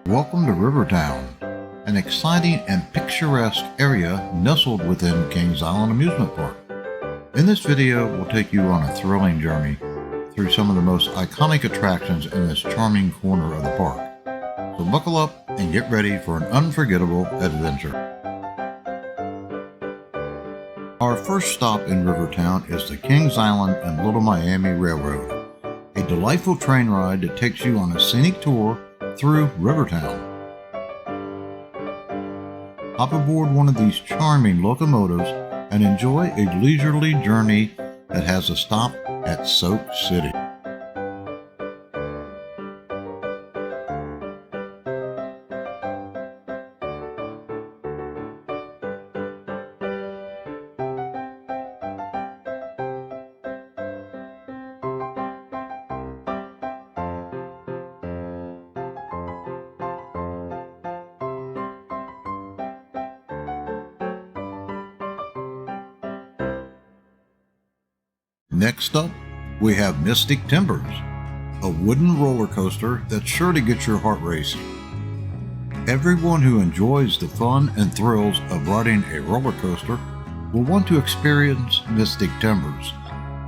Welcome to Rivertown, an exciting and picturesque area nestled within Kings Island Amusement Park. In this video, we'll take you on a thrilling journey through some of the most iconic attractions in this charming corner of the park. So buckle up and get ready for an unforgettable adventure. Our first stop in Rivertown is the Kings Island and Little Miami Railroad, a delightful train ride that takes you on a scenic tour through Rivertown. Hop aboard one of these charming locomotives and enjoy a leisurely journey that has a stop at Soak City. Next up, we have Mystic Timbers, a wooden roller coaster that's sure to get your heart racing. Everyone who enjoys the fun and thrills of riding a roller coaster will want to experience Mystic Timbers,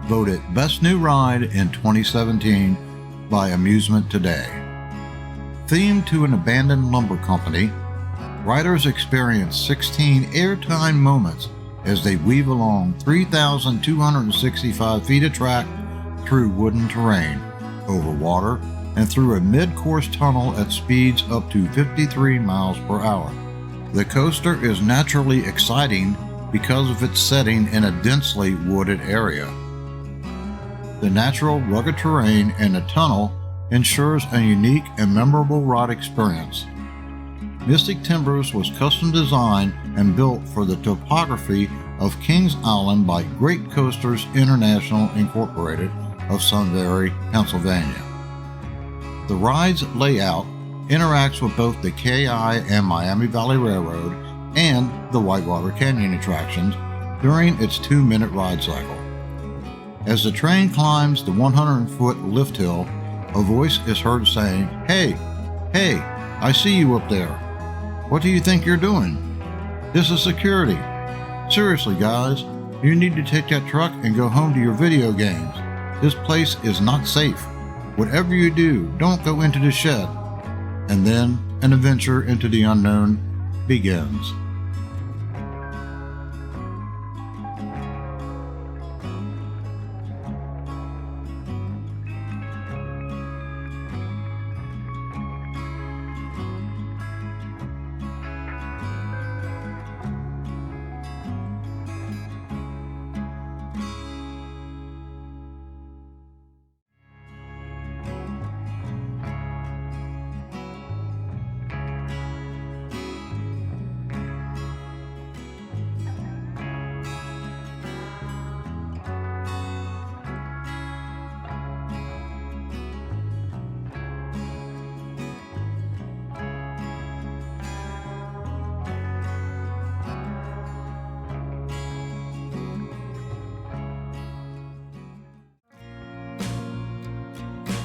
voted Best New Ride in 2017 by Amusement Today. Themed to an abandoned lumber company, riders experience 16 airtime moments as they weave along 3,265 feet of track through wooden terrain, over water, and through a mid-course tunnel at speeds up to 53 miles per hour. The coaster is naturally exciting because of its setting in a densely wooded area. The natural rugged terrain and the tunnel ensures a unique and memorable ride experience. Mystic Timbers was custom designed and built for the topography of Kings Island by Great Coasters International Incorporated of Sunbury, Pennsylvania. The ride's layout interacts with both the KI and Miami Valley Railroad and the Whitewater Canyon attractions during its 2-minute ride cycle. As the train climbs the 100-foot lift hill, a voice is heard saying, "Hey, I see you up there. What do you think you're doing? This is security. Seriously, guys, you need to take that truck and go home to your video games. This place is not safe. Whatever you do, don't go into the shed." And then an adventure into the unknown begins.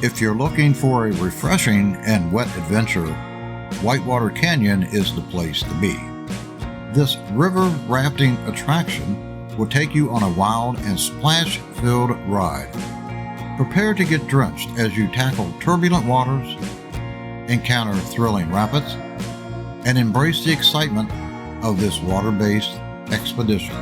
If you're looking for a refreshing and wet adventure, Whitewater Canyon is the place to be. This river rafting attraction will take you on a wild and splash-filled ride. Prepare to get drenched as you tackle turbulent waters, encounter thrilling rapids, and embrace the excitement of this water-based expedition.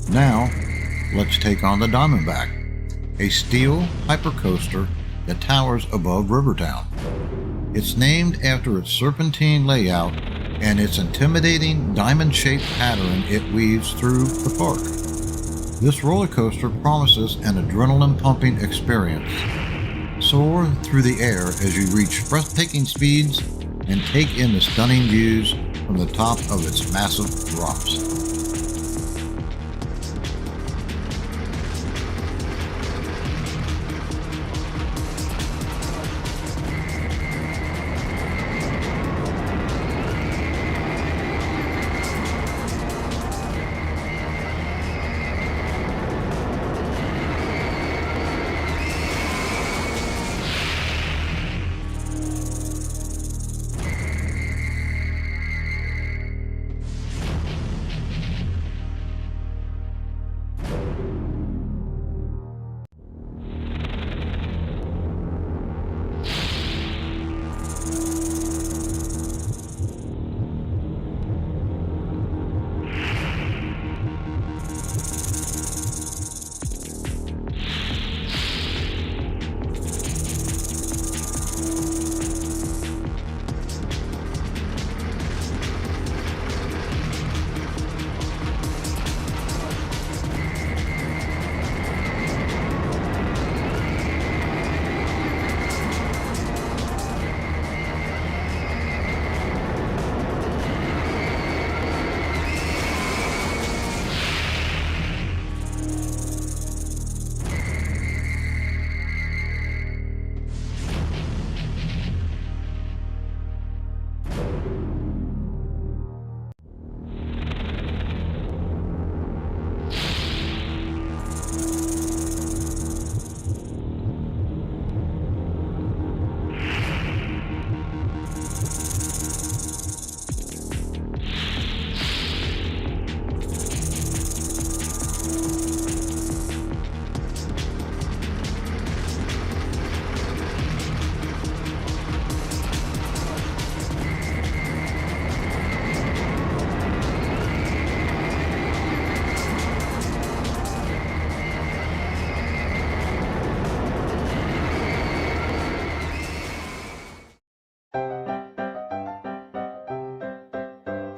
Now, let's take on the Diamondback, a steel hypercoaster that towers above Rivertown. It's named after its serpentine layout and its intimidating diamond-shaped pattern it weaves through the park. This roller coaster promises an adrenaline-pumping experience. Soar through the air as you reach breathtaking speeds and take in the stunning views from the top of its massive drops.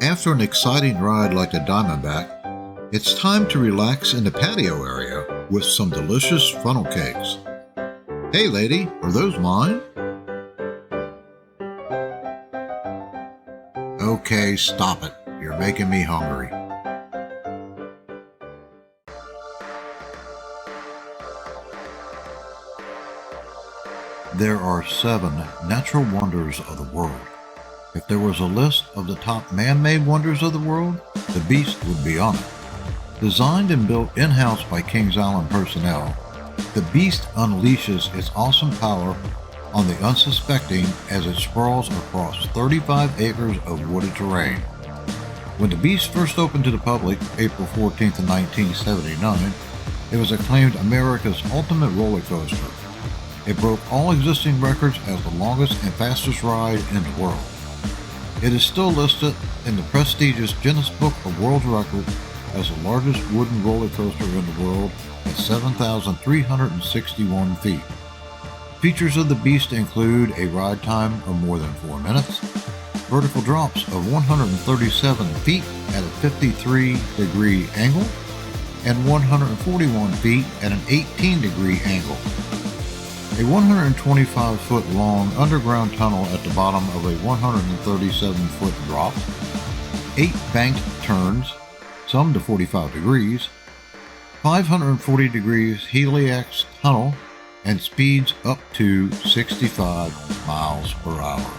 After an exciting ride like the Diamondback, it's time to relax in the patio area with some delicious funnel cakes. Hey lady, are those mine? Okay, stop it. You're making me hungry. There are 7 natural wonders of the world. If there was a list of the top man-made wonders of the world, the Beast would be on it. Designed and built in-house by Kings Island personnel, the Beast unleashes its awesome power on the unsuspecting as it sprawls across 35 acres of wooded terrain. When the Beast first opened to the public, April 14th, 1979, it was acclaimed America's ultimate roller coaster. It broke all existing records as the longest and fastest ride in the world. It is still listed in the prestigious Guinness Book of World Records as the largest wooden roller coaster in the world at 7,361 feet. Features of the Beast include a ride time of more than 4 minutes, vertical drops of 137 feet at a 53-degree angle, and 141 feet at an 18-degree angle. A 125-foot long underground tunnel at the bottom of a 137-foot drop, 8 banked turns, some to 45 degrees, 540 degrees helix tunnel, and speeds up to 65 miles per hour.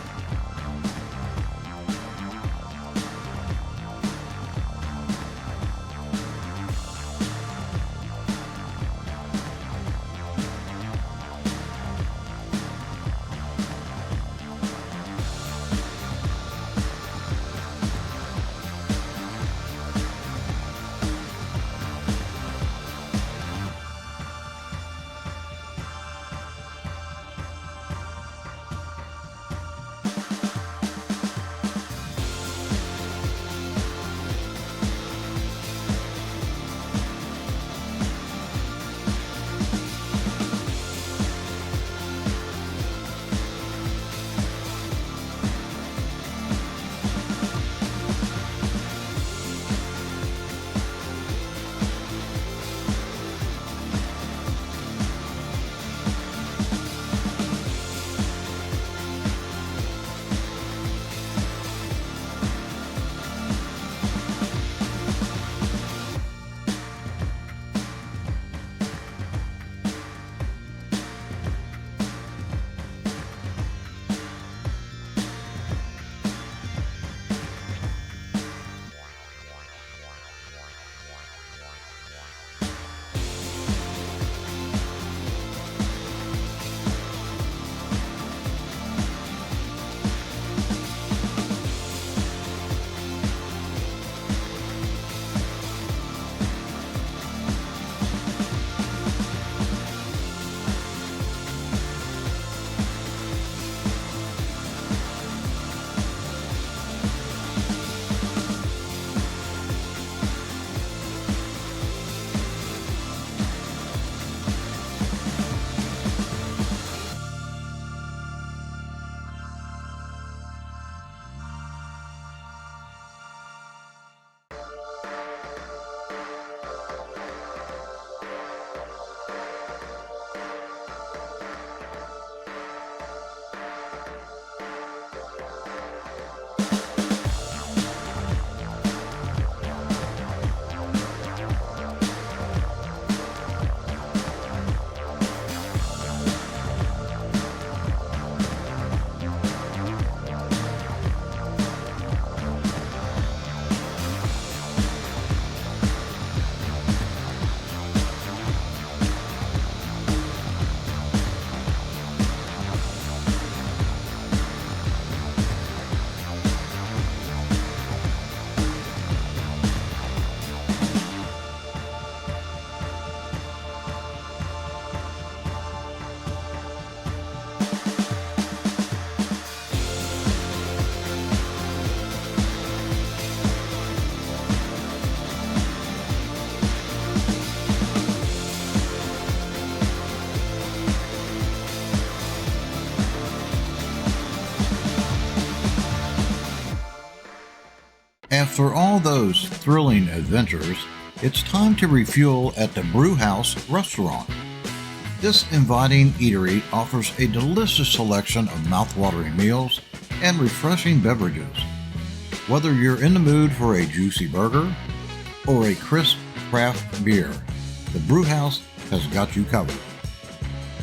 After all those thrilling adventures, it's time to refuel at the Brewhouse restaurant. This inviting eatery offers a delicious selection of mouthwatering meals and refreshing beverages. Whether you're in the mood for a juicy burger or a crisp craft beer, the Brewhouse has got you covered.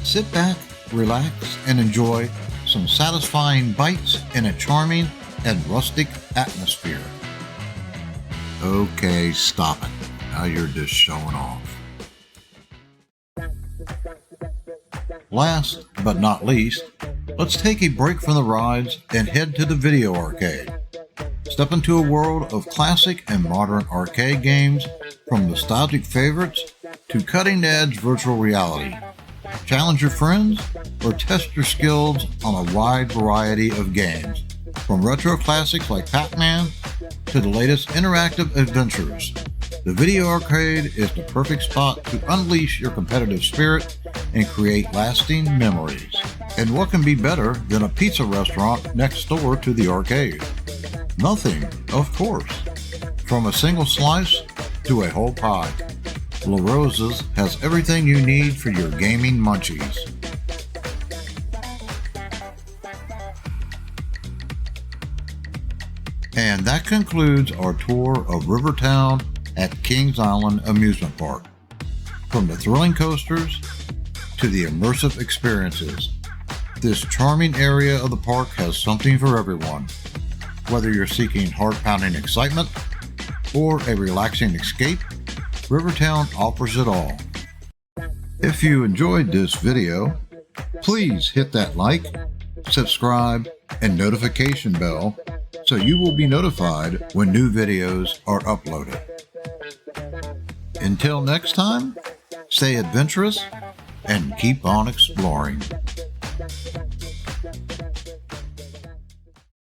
Sit back, relax, and enjoy some satisfying bites in a charming and rustic atmosphere. Okay, stop it. Now you're just showing off. Last but not least, let's take a break from the rides and head to the video arcade. Step into a world of classic and modern arcade games, from nostalgic favorites to cutting-edge virtual reality. Challenge your friends or test your skills on a wide variety of games, from retro classics like Pac-Man to the latest interactive adventures. The video arcade is the perfect spot to unleash your competitive spirit and create lasting memories. And what can be better than a pizza restaurant next door to the arcade? Nothing, of course. From a single slice to a whole pie, La Rosa's has everything you need for your gaming munchies. And that concludes our tour of Rivertown at Kings Island Amusement Park. From the thrilling coasters to the immersive experiences, this charming area of the park has something for everyone. Whether you're seeking heart-pounding excitement or a relaxing escape, Rivertown offers it all. If you enjoyed this video, please hit that like, subscribe, and notification bell so you will be notified when new videos are uploaded. Until next time, stay adventurous and keep on exploring.